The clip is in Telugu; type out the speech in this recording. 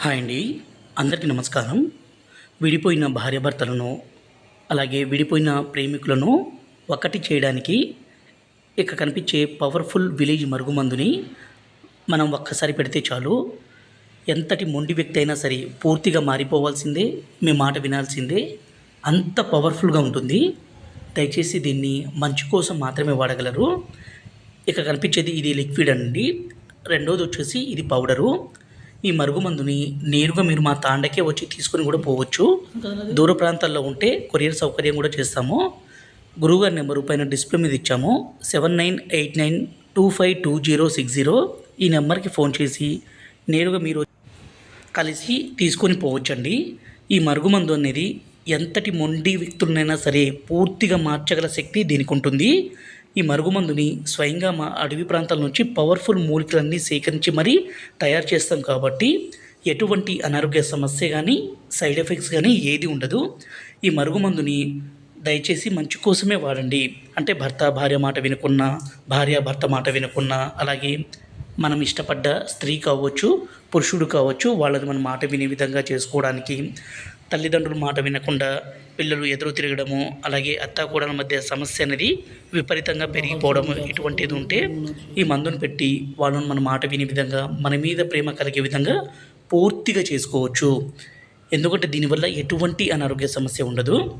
హాయ్ అండి. అందరికీ నమస్కారం. విడిపోయిన భార్యాభర్తలను, అలాగే విడిపోయిన ప్రేమికులను ఒక్కటి చేయడానికి ఇక కనిపించే పవర్‌ఫుల్ విలేజ్ మరుగుమందుని మనం ఒక్కసారి పెడితే చాలు. ఎంతటి మొండి వ్యక్తి అయినా సరే పూర్తిగా మారిపోవాల్సిందే. మీ మాట వినాల్సిందే. అంత పవర్‌ఫుల్‌గా ఉంటుంది. దయచేసి దీన్ని మంచి కోసం మాత్రమే వాడగలరు. ఇక కనిపించేది ఇది లిక్విడ్ అండి. రెండోది వచ్చేసి ఇది పౌడరు. ఈ మరుగుమందుని నేరుగా మీరు మా తాండకే వచ్చి తీసుకొని కూడా పోవచ్చు. దూర ప్రాంతాల్లో ఉంటే కొరియర్ సౌకర్యం కూడా చేస్తాము. గురువుగారి నెంబరు పైన డిస్ప్లే మీద ఇచ్చాము. 7989252060 ఈ నెంబర్కి ఫోన్ చేసి నేరుగా మీరు కలిసి తీసుకొని పోవచ్చండి. ఈ మరుగుమందు అనేది ఎంతటి మొండి వ్యక్తులనైనా సరే పూర్తిగా మార్చగల శక్తి దీనికి ఉంటుంది. ఈ మరుగుమందుని స్వయంగా మా అడవి ప్రాంతాల నుంచి పవర్ఫుల్ మూలికలన్నీ సేకరించి మరీ తయారు చేస్తాం కాబట్టి ఎటువంటి అనారోగ్య సమస్య కానీ సైడ్ ఎఫెక్ట్స్ కానీ ఏది ఉండదు. ఈ మరుగుమందుని దయచేసి మంచి కోసమే వాడండి. అంటే భార్య మాట వినకున్నా, భార్య భర్త మాట వినకున్నా, అలాగే మనం ఇష్టపడ్డ స్త్రీ కావచ్చు, పురుషుడు కావచ్చు, వాళ్ళని మన మాట వినే విధంగా చేసుకోవడానికి, తల్లిదండ్రుల మాట వినకుండా పిల్లలు ఎదురు తిరగడము, అలాగే అత్తాకోడల మధ్య సమస్య అనేది విపరీతంగా పెరిగిపోవడము, ఇటువంటిది ఉంటే ఈ మందును పెట్టి వాళ్ళని మన మాట వినే విధంగా, మన మీద ప్రేమ కలిగే విధంగా పూర్తిగా చేసుకోవచ్చు. ఎందుకంటే దీనివల్ల ఎటువంటి అనారోగ్య సమస్య ఉండదు.